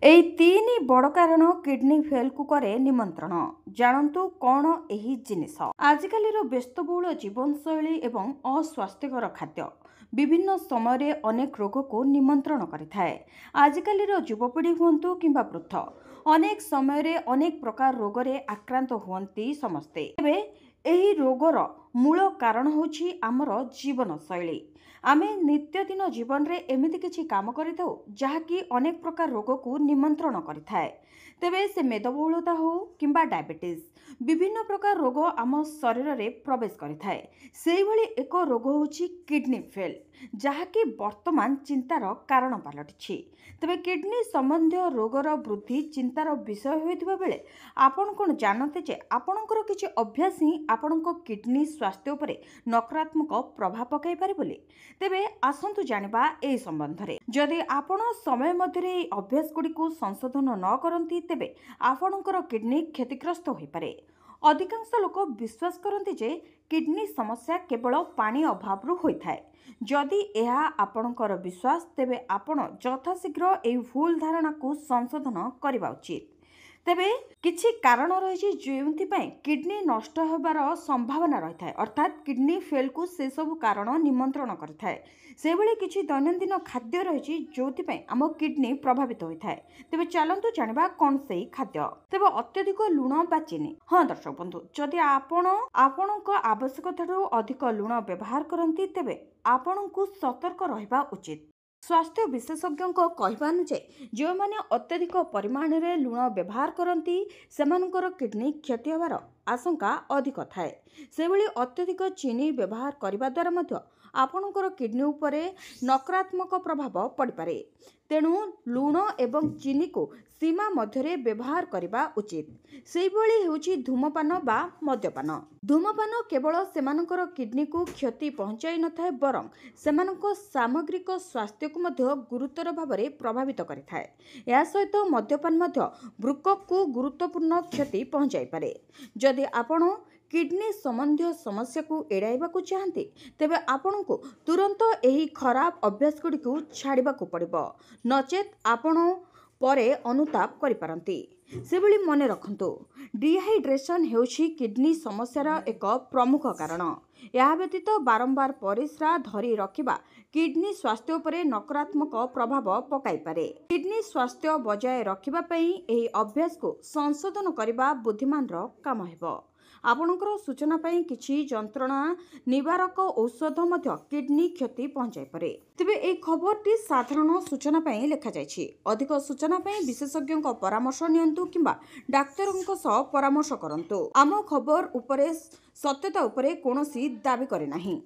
এই ତିନି ବଡ଼ କାରଣ କିଡ୍ନି ଫେଲ୍କୁ କରେ ନିମନ୍ତ୍ରଣ। ଜାଣନ୍ତୁ କ'ଣ ଏହି ଜିନିଷ। ଆଜିକାଲିର ବ୍ୟସ୍ତବହୁଳ ଜୀବନଶୈଳୀ ଏବଂ ଅସ୍ୱାସ୍ଥ୍ୟକର ଖାଦ୍ୟ ବିଭିନ୍ନ ସମୟରେ ଅନେକ ରୋଗକୁ ନିମନ୍ତ୍ରଣ କରିଥାଏ। ଆଜିକାଲିର ଯୁବପିଢ଼ି ହୁଅନ୍ତୁ କିମ୍ବା ବୃଦ୍ଧ, ଅନେକ ସମୟରେ ଅନେକ ପ୍ରକାର ରୋଗରେ ଆକ୍ରାନ୍ତ ହୁଅନ୍ତି ସମସ୍ତେ। ତେବେ ଏହି ରୋଗର ମୂଳ କାରଣ ହେଉଛି ଆମର ଜୀବନଶୈଳୀ। ଆମେ ନିତ୍ୟଦିନ ଜୀବନରେ ଏମିତି କିଛି କାମ କରିଥାଉ ଯାହାକି ଅନେକ ପ୍ରକାର ରୋଗକୁ ନିମନ୍ତ୍ରଣ କରିଥାଏ। ତେବେ ସେ ମେଦବହୁଳତା ହେଉ କିମ୍ବା ଡାଇବେଟିସ୍, ବିଭିନ୍ନ ପ୍ରକାର ରୋଗ ଆମ ଶରୀରରେ ପ୍ରବେଶ କରିଥାଏ। ସେହିଭଳି ଏକ ରୋଗ ହେଉଛି କିଡ୍ନି ଫେଲ୍, ଯାହାକି ବର୍ତ୍ତମାନ ଚିନ୍ତାର କାରଣ ପାଲଟିଛି। ତେବେ କିଡ୍ନି ସମ୍ବନ୍ଧୀୟ ରୋଗର ବୃଦ୍ଧି ଚିନ୍ତାର ବିଷୟ ହୋଇଥିବା ବେଳେ ଆପଣ କ'ଣ ଜାଣନ୍ତି ଯେ ଆପଣଙ୍କର କିଛି ଅଭ୍ୟାସ ହିଁ ଆପଣଙ୍କ କିଡ୍ନି ସ୍ୱାସ୍ଥ୍ୟ ଉପରେ ନକାରାତ୍ମକ ପ୍ରଭାବ ପକାଇପାରେ ବୋଲି? ତେବେ ଆସନ୍ତୁ ଜାଣିବା ଏହି ସମ୍ବନ୍ଧରେ। ଯଦି ଆପଣ ସମୟ ମଧ୍ୟରେ ଏହି ଅଭ୍ୟାସ ଗୁଡ଼ିକୁ ସଂଶୋଧନ ନ କରନ୍ତି ତେବେ ଆପଣଙ୍କର କିଡ୍ନି କ୍ଷତିଗ୍ରସ୍ତ ହୋଇପାରେ। ଅଧିକାଂଶ ଲୋକ ବିଶ୍ୱାସ କରନ୍ତି ଯେ କିଡ୍ନି ସମସ୍ୟା କେବଳ ପାଣି ଅଭାବରୁ ହୋଇଥାଏ। ଯଦି ଏହା ଆପଣଙ୍କର ବିଶ୍ୱାସ, ତେବେ ଆପଣ ଯଥାଶୀଘ୍ର ଏହି ଭୁଲ ଧାରଣାକୁ ସଂଶୋଧନ କରିବା ଉଚିତ। ତେବେ କିଛି କାରଣ ରହିଛି ଯେଉଁଥିପାଇଁ କିଡ୍ନି ନଷ୍ଟ ହେବାର ସମ୍ଭାବନା ରହିଥାଏ, ଅର୍ଥାତ୍ କିଡ୍ନି ଫେଲ୍କୁ ସେସବୁ କାରଣ ନିମନ୍ତ୍ରଣ କରିଥାଏ। ସେଭଳି କିଛି ଦୈନନ୍ଦିନ ଖାଦ୍ୟ ରହିଛି ଯେଉଁଥିପାଇଁ ଆମ କିଡ୍ନି ପ୍ରଭାବିତ ହୋଇଥାଏ। ତେବେ ଚାଲନ୍ତୁ ଜାଣିବା କ'ଣ ସେହି ଖାଦ୍ୟ। ତେବେ ଅତ୍ୟଧିକ ଲୁଣ ବା ଚିନି। ହଁ ଦର୍ଶକ ବନ୍ଧୁ, ଯଦି ଆପଣ ଆପଣଙ୍କ ଆବଶ୍ୟକତାଠାରୁ ଅଧିକ ଲୁଣ ବ୍ୟବହାର କରନ୍ତି ତେବେ ଆପଣଙ୍କୁ ସତର୍କ ରହିବା ଉଚିତ। ସ୍ୱାସ୍ଥ୍ୟ ବିଶେଷଜ୍ଞଙ୍କ କହିବା ଅନୁଯାୟୀ ଯେଉଁମାନେ ଅତ୍ୟଧିକ ପରିମାଣରେ ଲୁଣ ବ୍ୟବହାର କରନ୍ତି ସେମାନଙ୍କର କିଡ୍ନି କ୍ଷତି ହେବାର ଆଶଙ୍କା ଅଧିକ ଥାଏ। ସେଭଳି ଅତ୍ୟଧିକ ଚିନି ବ୍ୟବହାର କରିବା ଦ୍ୱାରା ମଧ୍ୟ ଆପଣଙ୍କର କିଡ୍ନି ଉପରେ ନକାରାତ୍ମକ ପ୍ରଭାବ ପଡ଼ିପାରେ। ତେଣୁ ଲୁଣ ଏବଂ ଚିନିକୁ ସୀମା ମଧ୍ୟରେ ବ୍ୟବହାର କରିବା ଉଚିତ। ସେହିଭଳି ହେଉଛି ଧୂମପାନ ବା ମଦ୍ୟପାନ। ଧୂମପାନ କେବଳ ସେମାନଙ୍କର କିଡ୍ନିକୁ କ୍ଷତି ପହଞ୍ଚାଇ ନଥାଏ, ବରଂ ସେମାନଙ୍କ ସାମଗ୍ରିକ ସ୍ୱାସ୍ଥ୍ୟକୁ ମଧ୍ୟ ଗୁରୁତର ଭାବରେ ପ୍ରଭାବିତ କରିଥାଏ। ଏହା ସହିତ ମଦ୍ୟପାନ ମଧ୍ୟ ବୃକକକୁ ଗୁରୁତ୍ୱପୂର୍ଣ୍ଣ କ୍ଷତି ପହଞ୍ଚାଇପାରେ। ଯଦି ଆପଣ କିଡ୍ନି ସମ୍ବନ୍ଧୀୟ ସମସ୍ୟାକୁ ଏଡ଼ାଇବାକୁ ଚାହାନ୍ତି ତେବେ ଆପଣଙ୍କୁ ତୁରନ୍ତ ଏହି ଖରାପ ଅଭ୍ୟାସଗୁଡ଼ିକୁ ଛାଡ଼ିବାକୁ ପଡ଼ିବ, ନଚେତ୍ ଆପଣ ପରେ ଅନୁତାପ କରିପାରନ୍ତି। ସେଭଳି ମନେ ରଖନ୍ତୁ, ଡିହାଇଡ୍ରେସନ୍ ହେଉଛି କିଡ୍ନି ସମସ୍ୟାର ଏକ ପ୍ରମୁଖ କାରଣ। ଏହା ବ୍ୟତୀତ ବାରମ୍ବାର ପରିସ୍ରା ଧରି ରଖିବା କିଡ୍ନି ସ୍ୱାସ୍ଥ୍ୟ ଉପରେ ନକାରାତ୍ମକ ପ୍ରଭାବ ପକାଇପାରେ। କିଡ୍ନି ସ୍ୱାସ୍ଥ୍ୟ ବଜାୟ ରଖିବା ପାଇଁ ଏହି ଅଭ୍ୟାସକୁ ସଂଶୋଧନ କରିବା ବୁଦ୍ଧିମାନର କାମ ହେବ। ଆପଣଙ୍କର ସୂଚନା ପାଇଁ କିଛି ଯନ୍ତ୍ରଣା ନିବାରକ ଔଷଧ ମଧ୍ୟ କିଡ୍ନି କ୍ଷତି ପହଞ୍ଚାଇପାରେ। ତେବେ ଏହି ଖବରଟି ସାଧାରଣ ସୂଚନା ପାଇଁ ଲେଖାଯାଇଛି। ଅଧିକ ସୂଚନା ପାଇଁ ବିଶେଷଜ୍ଞଙ୍କ ପରାମର୍ଶ ନିଅନ୍ତୁ କିମ୍ବା ଡାକ୍ତରଙ୍କ ସହ ପରାମର୍ଶ କରନ୍ତୁ। ଆମ ଖବର ଉପରେ ସତ୍ୟତା ଉପରେ କୌଣସି ଦାବି କରେ ନାହିଁ।